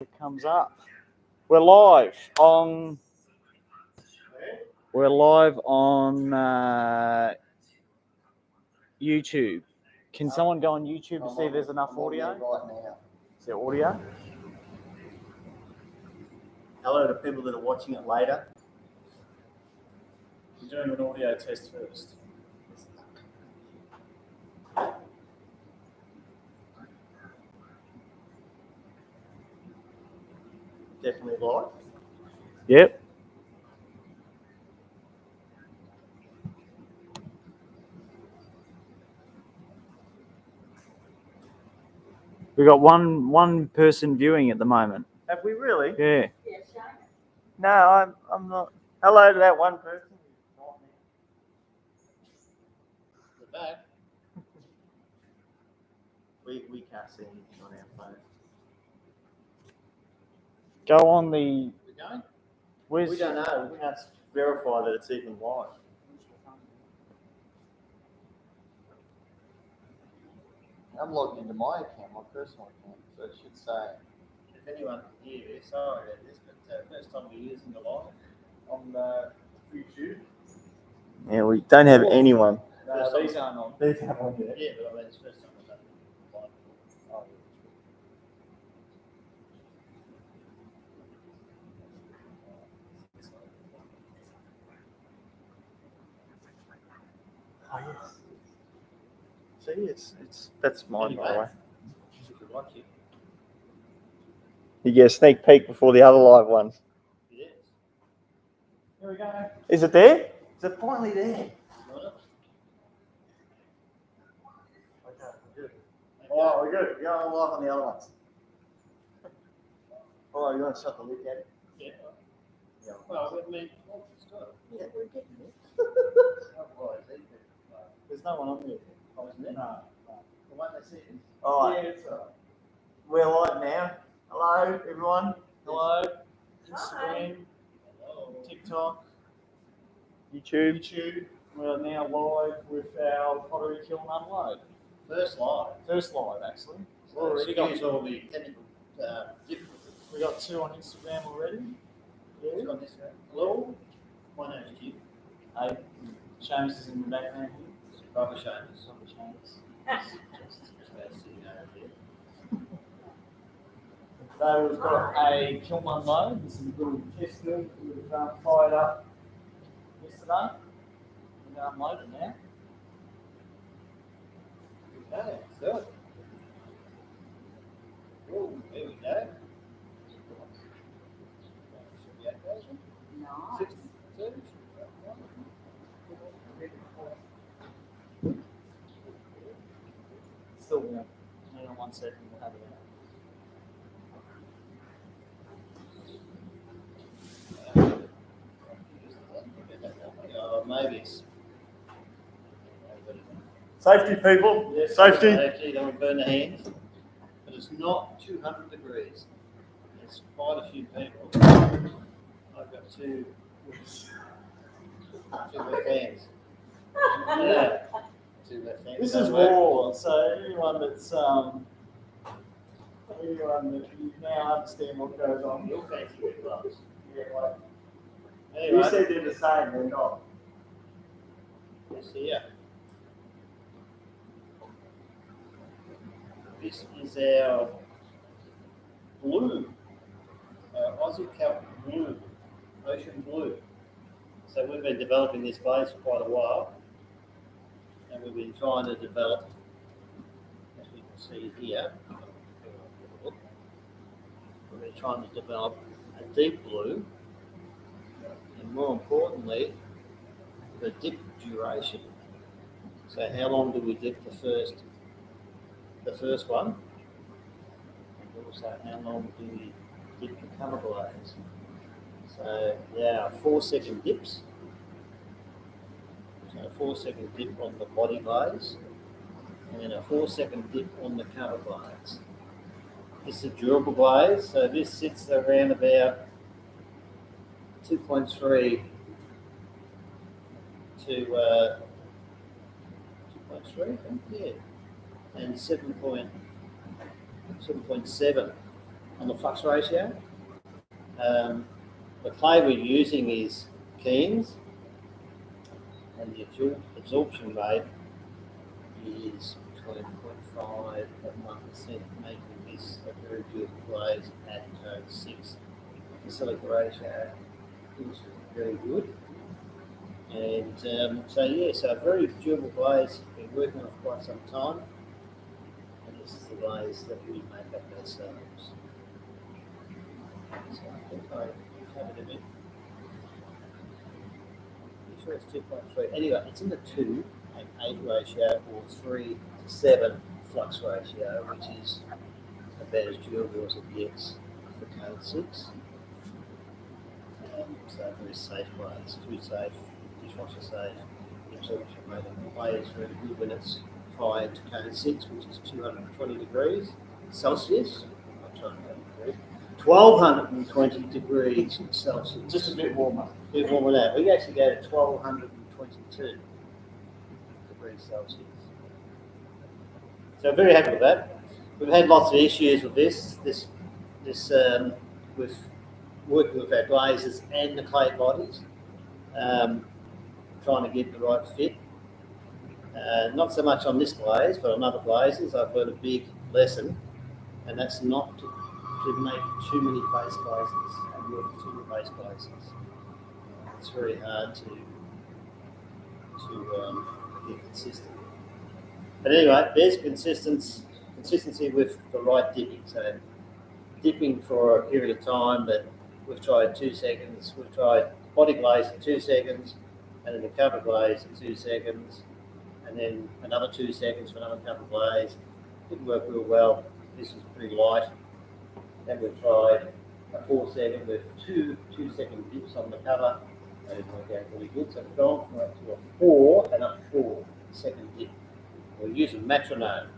It comes up. We're live on. YouTube. Can someone go on YouTube to see if there's enough audio? Right now. Is there audio? Hello to people that are watching it later. We're doing an audio test first. Definitely live. Yep. We've got one person viewing at the moment. Have we really? Yeah. No, I'm not. Hello to that one person. We're back. We can't see anything on our phone. Go on the. We going? Where's, We don't know. We can't verify that it's even live. I'm logged into my account, my personal account, so it should say. If anyone can hear this, sorry about this, but first time we're using the live on YouTube. Yeah, we don't have anyone. No, these aren't on. These aren't on yet. Yeah, but I mean, it's first time we've done it live. Oh, yes. See, that's mine, by the way. You get a sneak peek before the other live ones. Yes. Here we go. Is it there? Is it finally there? Oh, we're good. We're going live on the other ones. Oh, you want to shut the lid, Daddy? Yeah. Yeah. Well, I mean, Yeah, we're getting it. there's no one on there. Oh, isn't it? No. The one that says. All right. Yeah, it's We're live now. Hello, everyone. Hello. Instagram. Hello. TikTok. YouTube. We're now live with our Pottery Kiln unload. First live. First live, actually. So Already got excuse all the technical difficulties. We got 2 on Instagram already. Who's on this one? Hello. My name is Jim. Hey, Seamus is in the background here. Brother Seamus. Brother Seamus. Just sitting over here. So we've got a kiln unload. This is a little test build that we've fired up yesterday. We're going to unload it now. Okay, so. Oh, there we go. Nice. 62. Still warm. Hang on 1 second, we'll have it out. Maybe it's. Safety, people. Yes, Safety. Safety, don't want to burn the hands. But it's not 200 degrees. There's quite a few people. I've got two left hands. Yeah. Two left hands. This is war, so anyone that you now understand what goes on. You're fancy with gloves. Yeah, like, Anyway, you said they're the same, they're not. this here. This is our blue, Aussie Kelp blue, ocean blue. So we've been developing this glaze for quite a while, and we've been trying to develop, as we can see here, we've been trying to develop a deep blue, and more importantly, the dip duration. So how long do we dip the first one, and also how long do we dip the cover glaze? So there are 4-second dips. So a 4-second dip on the body glaze, and then a 4-second dip on the cover glaze. This is a durable glaze, so this sits around about 2.3 to 2.3, I think, yeah, and 7.7 on the flux ratio. The clay we're using is Kiln's, and the absorption rate is between 0.5 and 1%, making this a very good glaze at code 6. The silica ratio is very good. And so a very durable glaze, been working on it for quite some time, and this is the glaze that we make up ourselves. So I think I covered a bit. I'm sure it's 2.3. Anyway, it's in the 2 and 8 ratio or 3 to 7 flux ratio, which is about as durable as it gets for code 6. So very safe glaze, food safe, dishwasher safe. The absorption rate of the clay is very good when it's fired to code 6, which is 220 degrees Celsius. Not 220 degrees. 1220 degrees Celsius. Just a bit warmer. A bit warmer than that. We actually go to 1222 degrees Celsius. So very happy with that. We've had lots of issues with this with working with our glazes and the clay bodies, trying to get the right fit. Not so much on this glaze, but on other glazes, I've learned a big lesson, and that's not to make too many base glazes and work with too many base glazes. It's very hard to get consistent. But anyway, there's consistency with the right dipping. So dipping for a period of time, but we've tried 2 seconds. We've tried body glaze for 2 seconds, and then the cover glaze for 2 seconds, and then another 2 seconds for another cover glaze. Didn't work real well. This was pretty light. Then we tried a 4 second with 2 2-second dips on the cover. That didn't work out really good. So we've gone to a 4 and a 4-second dip. We're using metronome,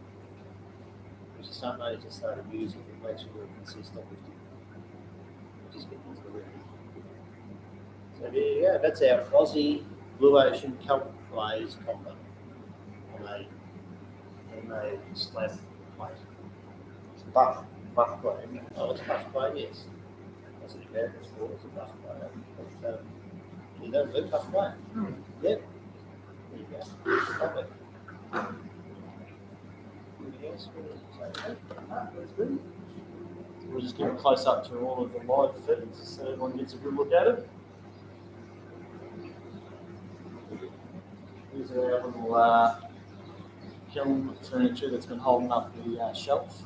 which is something I just started using to make sure we're consistent with it. Just get into the rhythm. So there you go. That's our Aussie Blue Ocean Kelp glaze combo on a slab plate. It's buff clay. Oh, it's buff clay, yes. That's what the Americans call it. It's a buff clay. But you don't live buff clay. Yep. There you go. Perfect. Yes, that's good. We'll just give a close up to all of the live feeds so everyone gets a good look at it. Here's our little kiln furniture that's been holding up the shelf.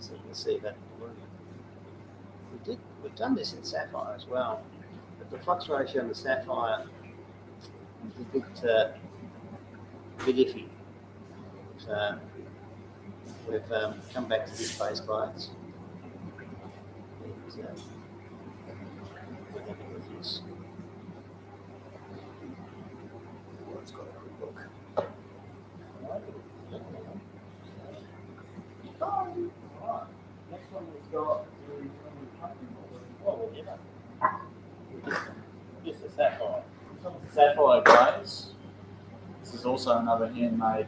So you can see that balloon. We've done this in sapphire as well, but the flux ratio on the sapphire is a bit iffy. So we've come back to this base glaze. We're happy with this. Let's go have a look. Right. Next one we've got is Just a sapphire. sapphire glaze. This is also another handmade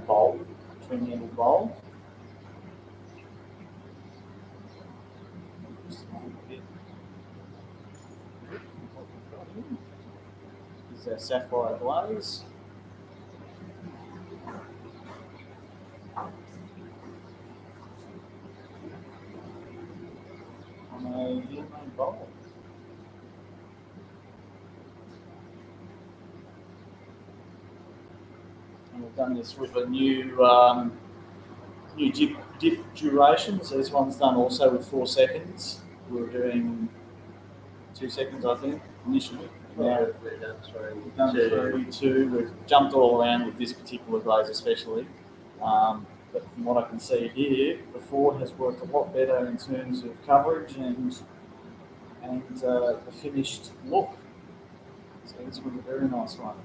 bowl, twin-handled bowl. This is our sapphire glaze. On a handmade bowl. And we've done this with a new dip duration. So this one's done also with 4 seconds. We were doing 2 seconds, I think, initially. Now We've done we've done 3, 2. We've jumped all around with this particular glaze, especially. But from what I can see here, the 4 has worked a lot better in terms of coverage and the finished look. So this was a very nice one.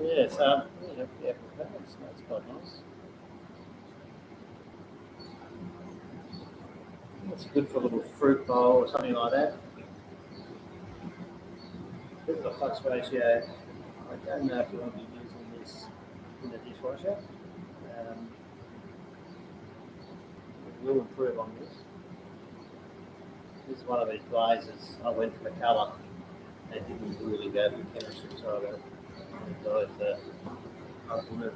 Yeah, so yeah, that's quite nice. It's good for a little fruit bowl or something like that. This is a flux ratio. I don't know if you want to be using this in the dishwasher. We'll improve on this. This is one of these glazes. I went for the colour. They didn't really go for chemistry, so I got to go for ultimate.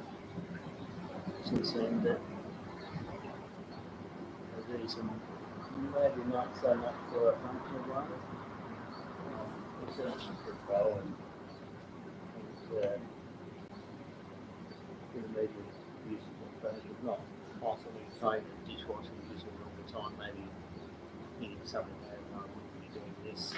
Since then, that there's reason maybe not so much for a functional one. It's actually for bowl and intermediate usable, but it's not constantly trying to dishwasher using it all the time. Maybe needing something that I wouldn't be doing this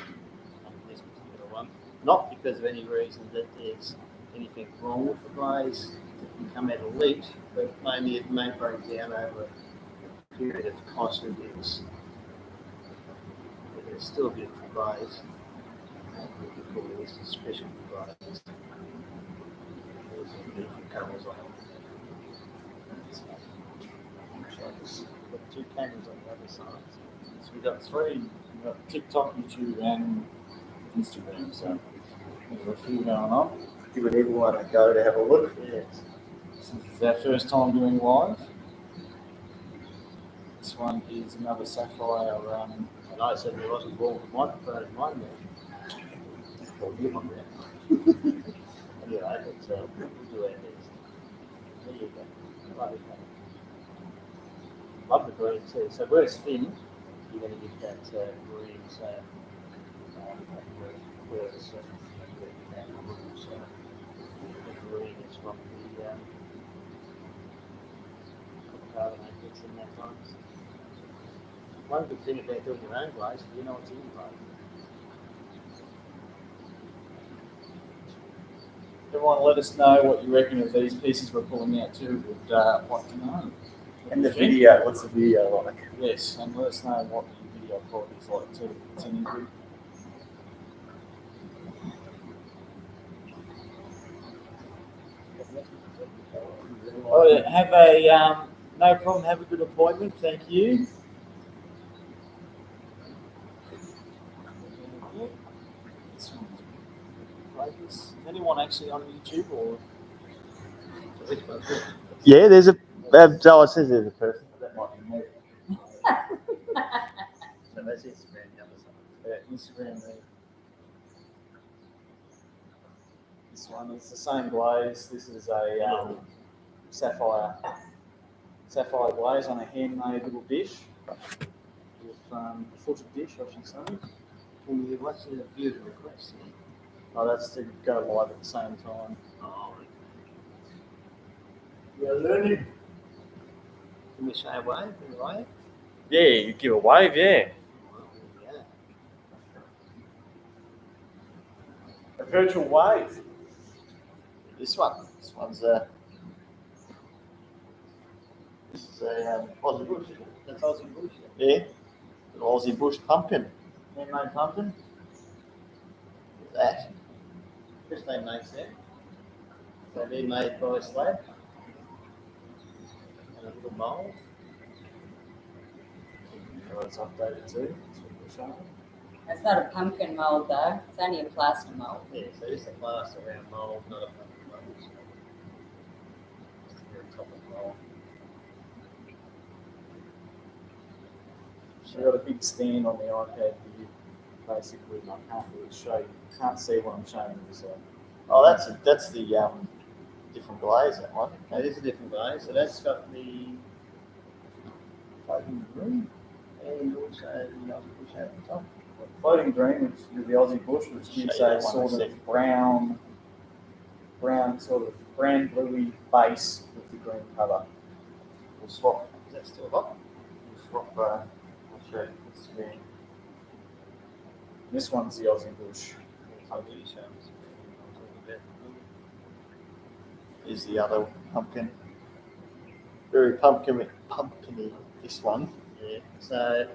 on this particular one. Not because of any reason that there's anything wrong with the glaze that can come out of leak, but mainly it may break down over a period of constant use. But it's still a beautiful glaze. We could call this a special glaze. There's some beautiful colours on it. Got two cameras on the other side. So we've got three. We've got TikTok, YouTube, and Instagram. So there's a few going on. Give everyone a go to have a look. Yes. This is our first time doing live. This one is another sapphire. And I said there wasn't ball with microphone in mine there. Well, you on there. Anyway, but we'll do our best. There you go. Love it. Love the green too. So where it's thin, you're going to get that green. So where it's the green is from the carbonate that's in that one. One good thing about doing your own glaze is you know what's in your glaze. Everyone, let us know what you reckon of these pieces we're pulling out too. We'd like to know. And the video, what's the video like? Yes, and let us know what the video quality is like too. It's any good. Oh, yeah, have a no problem. Have a good appointment. Thank you. Is anyone actually on YouTube or? Yeah, there's a. It says there's a person. That might be me. So that's Instagram, the other side. Yeah, Instagram there. This one is the same glaze. This is a sapphire glaze on a handmade little dish with a filtered dish, I should say. What's the view to request? Oh, that's to go live at the same time. Oh, You're learning. can we say a wave? Can we wave? Yeah, you give a wave, yeah. Well, yeah. A virtual wave. This one's this is a Aussie bush. That's Aussie bush. Yeah, an Aussie bush pumpkin. Handmade pumpkin. That. Just they make that. So they're made by a slab. And a little mould. Oh, it's updated too. That's what we're showing. It's not a pumpkin mold though, it's only a plaster mold. Yeah, so just a plaster round mould, not a pumpkin mould. So just the very top of the mould. So we've got a big stand on the iPad here, basically, and I can't really show you. Can't see what I'm showing you. So. Oh, that's the different glaze, that one. That is a different glaze. So that's got the floating green and also the Aussie bush over the top. Floating green with the Aussie bush, which gives Show you a that one sort in a of sec. brown sort of brown bluey base with the green colour. We'll swap. Is that still hot? We'll swap. I'll show you this green. This one's the Aussie bush. I'll give you some. I'll talk about Is the other pumpkin. Very pumpkiny, this one. yeah. So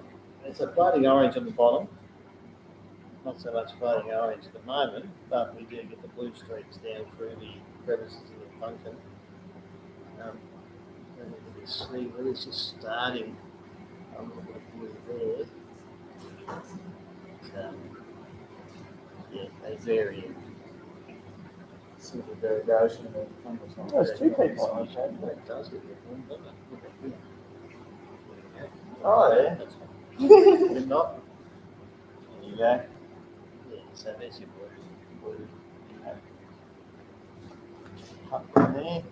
It's a floating orange on the bottom. Not so much floating orange at the moment, but we do get the blue streaks down through the crevices of the pumpkin. And you can see where it's just starting a little bit of blue there. Yeah, they vary. See the variation of the numbers on There's two people on the show. It does get different, doesn't it? Look at here. Oh, yeah. That's fine. If not, There you go. yeah, so there's your blue. Up in there.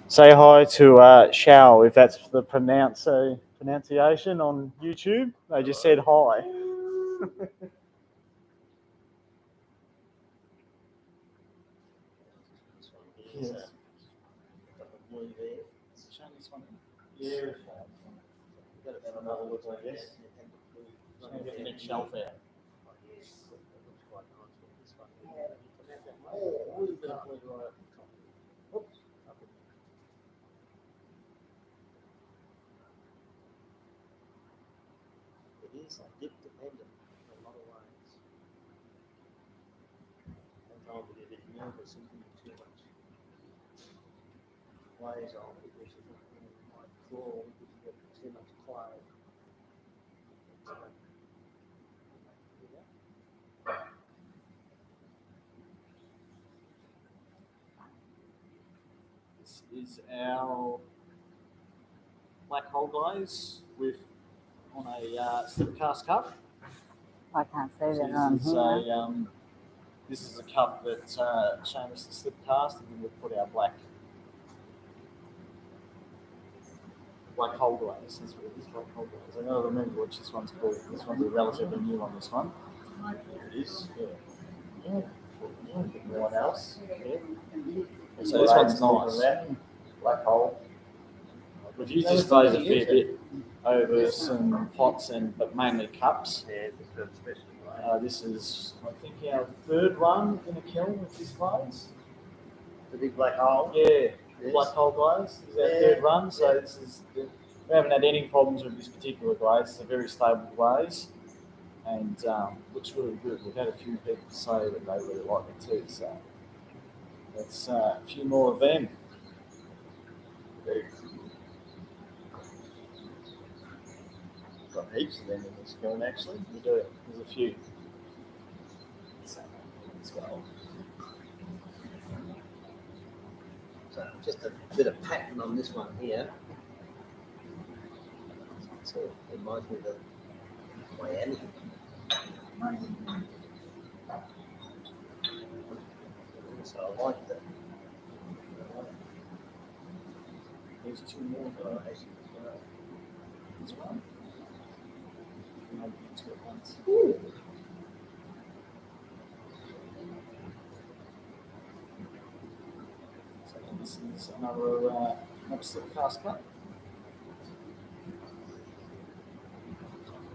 Say hi to Shao, if that's the pronunciation on YouTube. They just said hi. This one here, Yes. got the blue there. Show this one. Yeah. Got it Have another look, I guess. and the blue. Try and get the next shelf out. Oh, yes, that looks quite nice with this one. Oh, a little bit of blue right up the top. Oops, up in there. It is dip dependent in a lot of ways. Sometimes we get a bit nervous and put too much glaze on because you think it might crawl because you get too much clay. This is our black hole glaze with on a slip cast cup. I can't see This that on is here. this is a cup that Seamus has slip cast, and then we'll put our black hole glaze. That's what it is, black hole glaze. I gotta remember what this one's called. This one's a relatively new one. This one. It is. Yeah. No one else. So this one's nice. Black hole. We've used this glaze a fair bit over some pots but mainly cups. Yeah, it's got a special This is, I think, our third run in a kiln with this glaze. The big black hole. Yeah, Yes. black hole glaze is our Yeah. third run. So this is we haven't had any problems with this particular glaze. It's a very stable glaze and looks really good. We've had a few people say that they really like it too. So that's a few more of them. Got heaps of them in this kiln actually. We do. There's a few. So, as well. So just a bit of pattern on this one here. So it reminds me of Miami. So I like that. There's two more variations as well. This one. Maybe two at once. So this is another slip cast cup.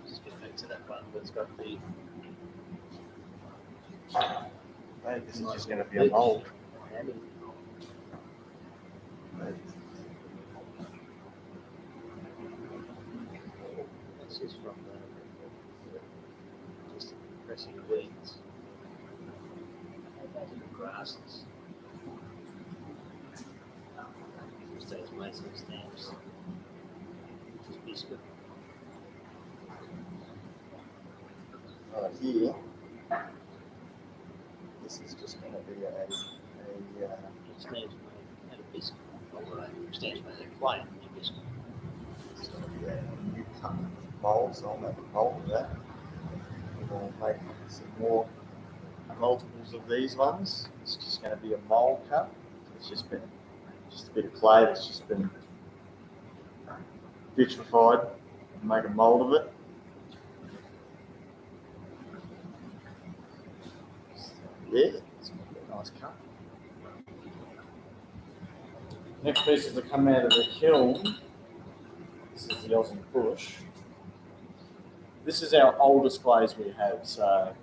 Just get back to that one, but it's got the I think this is just going to be a mold. Miami. That's just from just pressing weeds. Grasses. Just those mason stamps. Just biscuit. Right here. This is just going to be a Stamps made out of biscuit. Or stamps made out of clay and biscuit. it's going to be a new cut mold, so I'll make a mold of that. And we'll make some more multiples of these ones. It's just going to be a mold cut. It's just been just a bit of clay that's just been vitrified and make a mold of it. So, yeah, it's going to be a nice cut. Next pieces that come out of the kiln. This is the Aussie Bush. This is our oldest glaze we have. So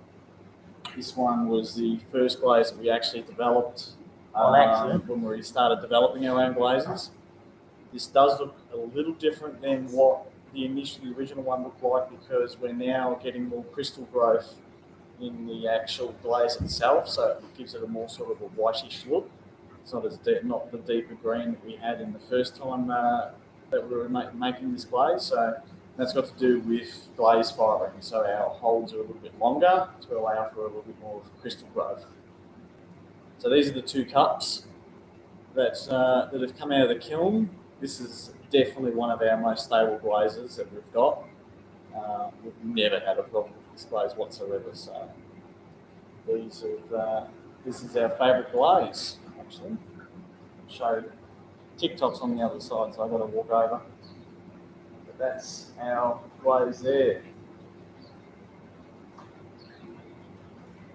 this one was the first glaze that we actually developed On accident? when we started developing our own glazes. This does look a little different than what the original one looked like, because we're now getting more crystal growth in the actual glaze itself, so it gives it a more sort of a whitish look. It's not not the deeper green that we had in the first time that we were making this glaze. So that's got to do with glaze firing. So our holes are a little bit longer to allow for a little bit more crystal growth. So these are the two cups that have come out of the kiln. This is definitely one of our most stable glazes that we've got. We've never had a problem with this glaze whatsoever. So this is our favourite glaze, actually. I'll show TikTok's on the other side, so I've got to walk over. But that's our glaze there.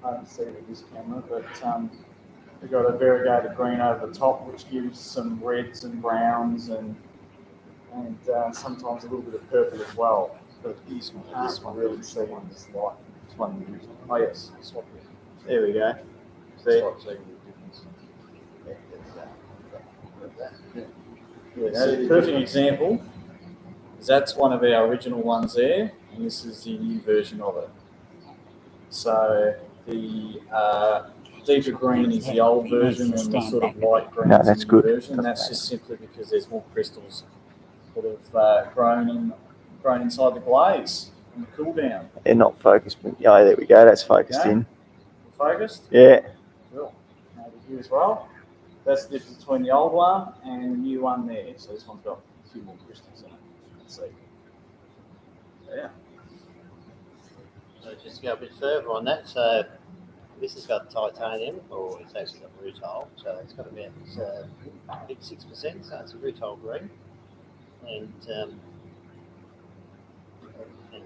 I don't see it with this camera, but we've got a variegated green over the top, which gives some reds and browns and sometimes a little bit of purple as well. But this one really see one is light. This one, oh yes, swap it. There we go. See? Yeah, that's a perfect example. That's one of our original ones there, and this is the new version of it. So the deeper green is the old version, and the sort of light green is the new version. That's just simply because there's more crystals that have grown inside the glaze and the cool down. They're not focused, but yeah, there we go. That's focused in. Focused? Yeah. Cool. Maybe here as well. That's the difference between the old one and the new one there. So this one's got a few more crystals in it. Let's see. So, yeah. So just to go a bit further on that, so this has got titanium, or it's actually got rutile, so it's got about I think 6%, so it's a rutile green, and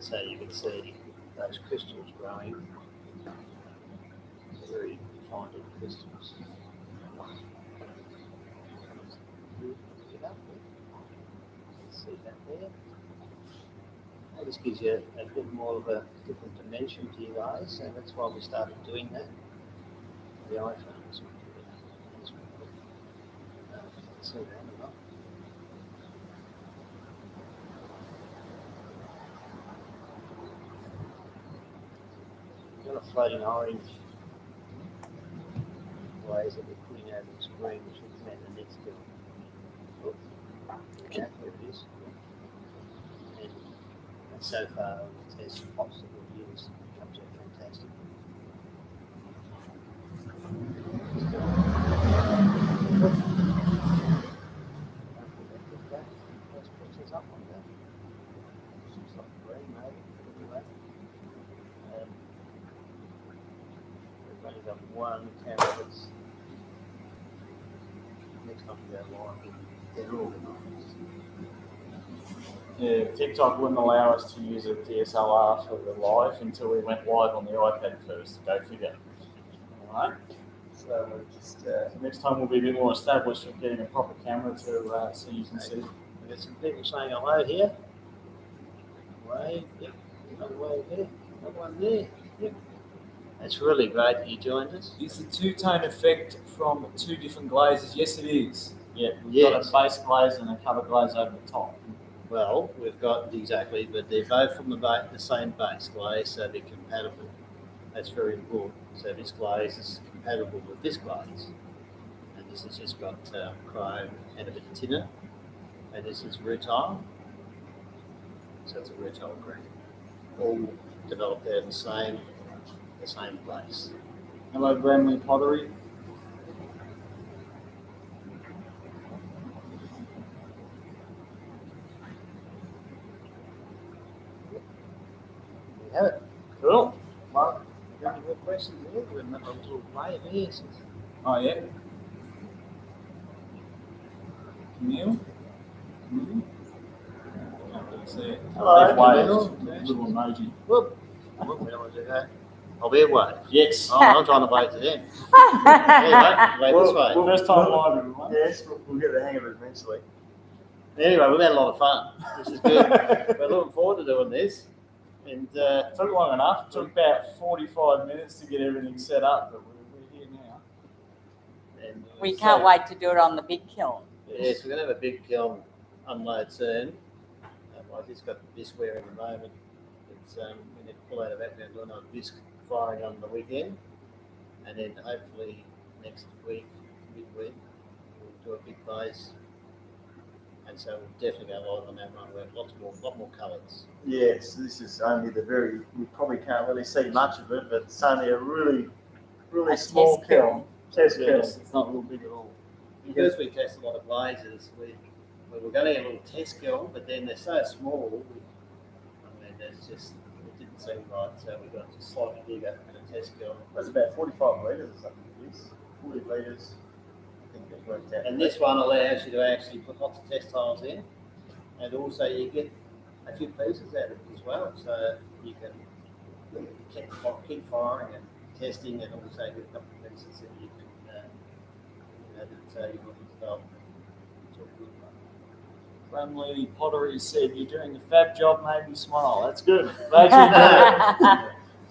so you can see those crystals growing, very fine little crystals. See that there? That just gives you a bit more of a different dimension to your eyes, and that's why we started doing that. The iPhones. See that or not? We've got a floating orange glaze that we're putting over the screen, which will come out the next film. Oh, yeah, there it is. And so far, the test pots that we've used comes out fantastic. Let's put this up on that. Looks like green, maybe. Anyway. We've only got one camera that's next time we go live. They're organised. Yeah, TikTok wouldn't allow us to use a DSLR for the live until we went live on the iPad first. Go figure. All right. So we're just next time we'll be a bit more established with getting a proper camera to so you can see. We've got some people saying hello here. Wave, yep. Another wave there. Another one there. Yep. It's really great that you joined us. Is the two-tone effect from two different glazes? Yes, it is. Yeah, we've got Yes. a base glaze and a cover glaze over the top. Well, we've got exactly, but they're both from the same base glaze, so they're compatible. That's very important. So this glaze is compatible with this glaze, and this has just got chrome and a bit of tinner, and this is rutile. So it's a rutile green, all developed out of the same place. Hello, Bramley Pottery. We have it. Cool. Mark, you got any more questions there? We've got a little play here. Oh, yeah. Camille? See it. Hello, Little Camille. emoji. Whoop. Whoop, we don't want to do that. I'll be away. Yes. Oh, I'm trying to wait to them. Anyway, this way. First time live, everyone. Yes, we'll get the hang of it eventually. Anyway, we've had a lot of fun. This is good. We're looking forward to doing this. And Took long enough. It took about 45 minutes to get everything set up, but we're here now. and We can't wait to do it on the big kiln. yes, we're going to have a big kiln unload soon. I just got this wear at the moment. It's we need to pull out of that. We're doing a disc firing on the weekend, and then hopefully next week, midweek, we'll do a big blaze. And so we'll definitely go live on that one. We have lot more colours. Yes, this is only we probably can't really see much of it, but it's only a really small test kiln. Test kiln. Yes, it's not real big at all. Because we test a lot of blazes, we were going to have a little test kiln, but then they're so small. It didn't seem right, so we got just slightly bigger and a test kiln. That's about 45 litres or something. It is 40 litres. I think it worked out. And this one allows you to actually put lots of test tiles in, and also you get a few pieces out of it as well, so you can keep firing and testing, and also get a couple of pieces that you can, that you want to develop. It's all good. Friendly Pottery said, "You're doing a fab job, made me smile." That's good. Glad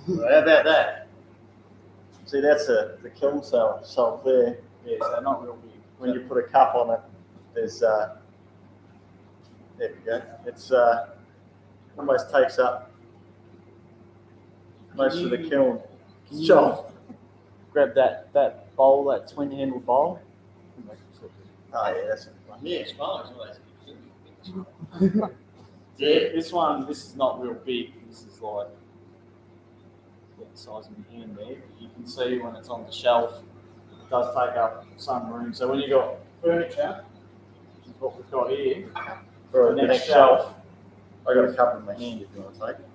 you Well, how about that? See, that's the kiln shelf there. Yes, they're not real big. When you put a cup on it, there's there we go. It's almost takes up most of the kiln Can you shelf. grab that bowl, that twin-handled bowl? Oh yeah, that's a good one. Yeah, smiles always Yeah, this is not real big. This is like the size of my hand there. But you can see when it's on the shelf, it does take up some room. So when you got furniture, which is what we've got here, For the the next next shelf, I got a cup in my hand if you want to take it.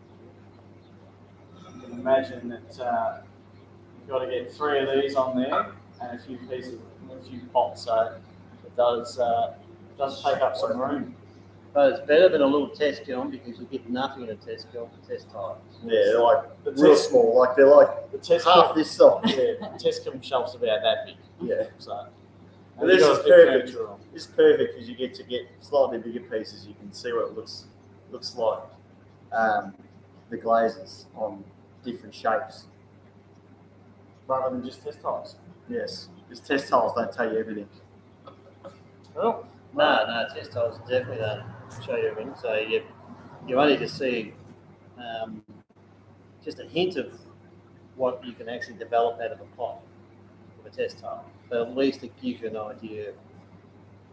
you can imagine that you've got to get 3 of these on there and a few pieces, a few pots. So it does take up some room. But it's better than a little test kiln because you get nothing in a test kiln for test tiles. Yeah, they're like The real test- small, like they're like The test half kiln, this size. yeah, the test kiln shelf's about that big. Yeah. So But this you've got is a big perfect. furniture on. It's perfect because you get to get slightly bigger pieces. You can see what it looks like. The glazes on different shapes. Rather than just test tiles. Yes, because test tiles don't tell you everything. Well, No, test tiles definitely don't show you everything. So you only just see just a hint of what you can actually develop out of a pot with a test tile. But at least it gives you an idea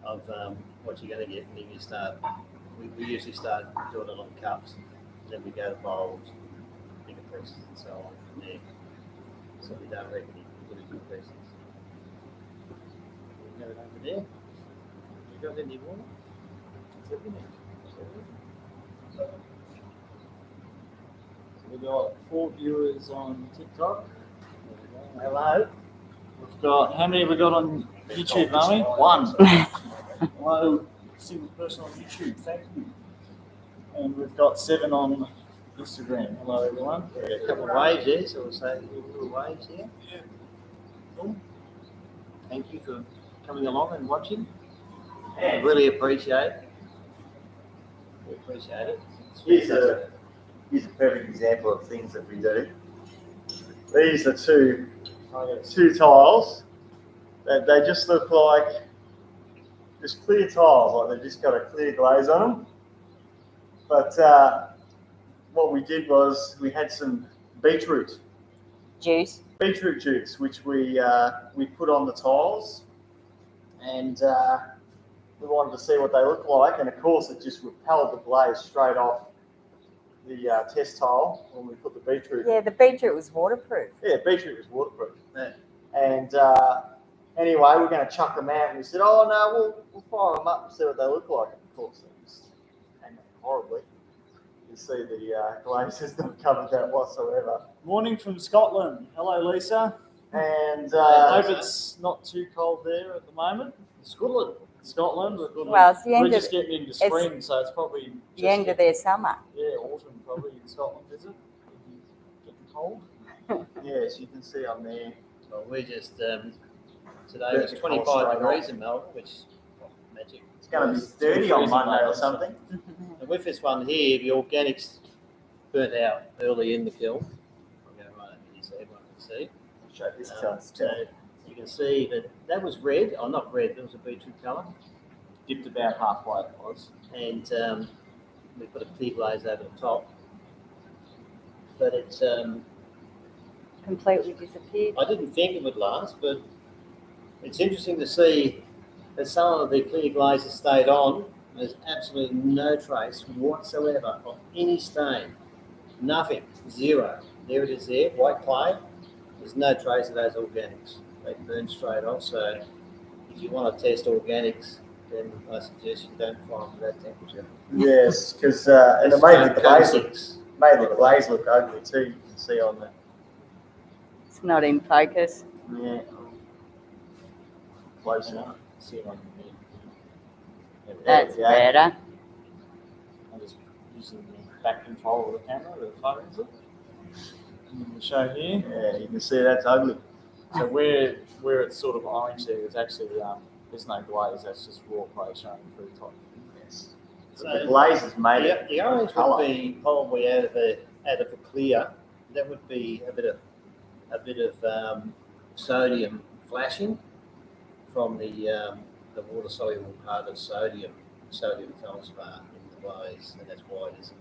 of what you're going to get. And then you start. We usually start doing it on cups, and then we go to bowls, bigger pieces, and so on from there. So we don't reckon you can put big pieces. We go over there. You got any more? it's everything. So we've got 4 viewers on TikTok. Hello. We've got, how many have we got on YouTube, Mummy? 1. Hello, single person on YouTube, thank you. And we've got 7 on Instagram. Hello, everyone. A couple of waves there, so we'll say little waves here. Yeah. Cool. Thank you for coming along and watching. I really appreciate it. We appreciate it. Here's a perfect example of things that we do. These are two tiles. They just look like just clear tiles, like they've just got a clear glaze on them. But what we did was we had some beetroot Juice. juice, which we put on the tiles, and we wanted to see what they look like. And of course, it just repelled the glaze straight off the test tile when we put the beetroot. Yeah, the beetroot was waterproof. Yeah, beetroot was waterproof. Yeah. And anyway, we're going to chuck them out, and we said, "Oh no, we'll fire them up and see what they look like." Of course, they just came out horribly. You see the glaze has not covered that whatsoever. Morning from Scotland. Hello, Lisa. And I hope it's not too cold there at the moment. Scotland. Well, it's the end We're of just getting into spring, so it's probably the end of their summer. Yeah, autumn probably in Scotland, is it? Getting cold. yes, you can see on there. Well, we just today was 25 degrees in Melbourne, which is magic. It's going to be 30 on Monday or something. And with this one here, the organics burnt out early in the kiln. I'll go right over here so everyone can see. Show this So you can see that was red, not red, it was a beetroot colour. dipped about halfway it was. and we put a clear glaze over the top. But it's Completely disappeared. I didn't think it would last, but it's interesting to see that some of the clear glaze has stayed on. There's absolutely no trace whatsoever of any stain. Nothing. Zero. There it is there, white clay. There's no trace of those organics. They burn straight off. So if you want to test organics, then I suggest you don't fry them at that temperature. Yes, because and it made the glaze look, ugly too. You can see on the It's not in focus. yeah close You enough. know, see if I can get it. That's we go. better. I'm just using the back control of the camera to focus it. And the show here. Yeah, you can see that's ugly. So where it's sort of orange there, there's actually there's no glaze. That's just raw clay showing through top. Yes. So the glaze is made Yeah, the orange colour. would be probably out of the clear. That would be a bit of sodium flashing from the water soluble part of sodium feldspar in the glaze, and that's why there's an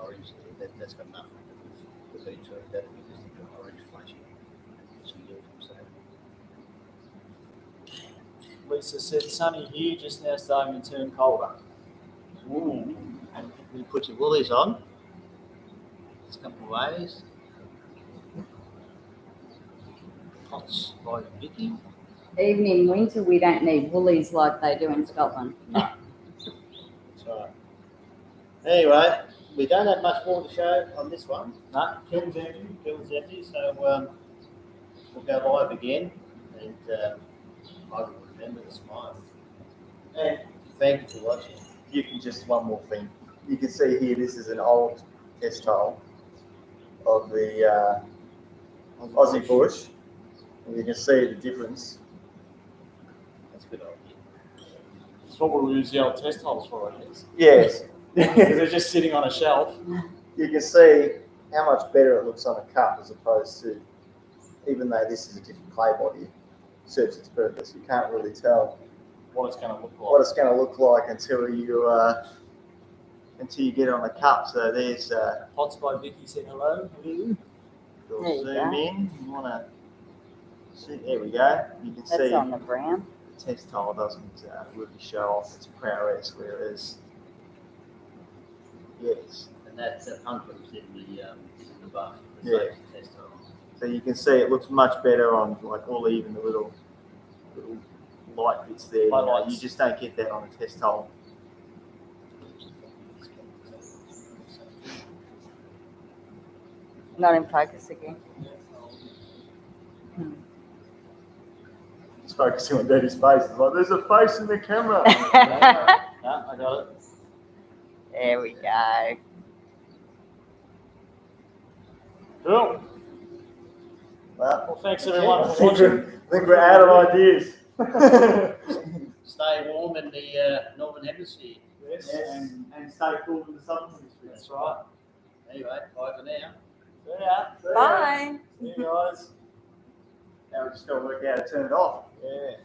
orange there. That's got nothing to do to it. That would be just an orange flashing. As you do from sodium. Lisa said sunny here, just now starting to turn colder. Ooh. And you put your woolies on. There's a couple of ways. Pots by Vicky. Even in winter, we don't need woolies like they do in Scotland. That's right. Anyway, we don't have much more to show on this one. No, Kiln's empty, so we'll go live again, and I will remember the smile. And Thank you for watching. you can just one more thing. You can see here this is an old test hole of the Aussie bush, and you can see the difference. That's a good idea. it's what we'll use the old test holes for, I guess. Yes, Because they're just sitting on a shelf. you can see how much better it looks on a cup as opposed to, even though this is a different clay body, it serves its purpose. You can't really tell What it's going to look like. what it's going to look like until you get it on a cup. So there's Pots by Vicky said hello. Hello. you'll There you zoom go. in. You want to see? There we go. You can That's see on the brown. the test hole doesn't really show off its prowess, whereas yes. And that's punctures in the buff. Yeah. Test hole. So you can see it looks much better on like all even the little light bits there. Highlights. You just don't get that on a test hole. Not in focus again. It's focusing on Daddy's face. It's like there's a face in the camera. No, I got it. There we go. Cool. Well, Thanks everyone I for think watching. I think we're out of ideas. Stay warm in the northern hemisphere. Yes. and stay cool in the southern hemisphere. That's right. Anyway, bye for now. See ya. Bye. See you guys. Now we just got to work out how to turn it off. Yeah.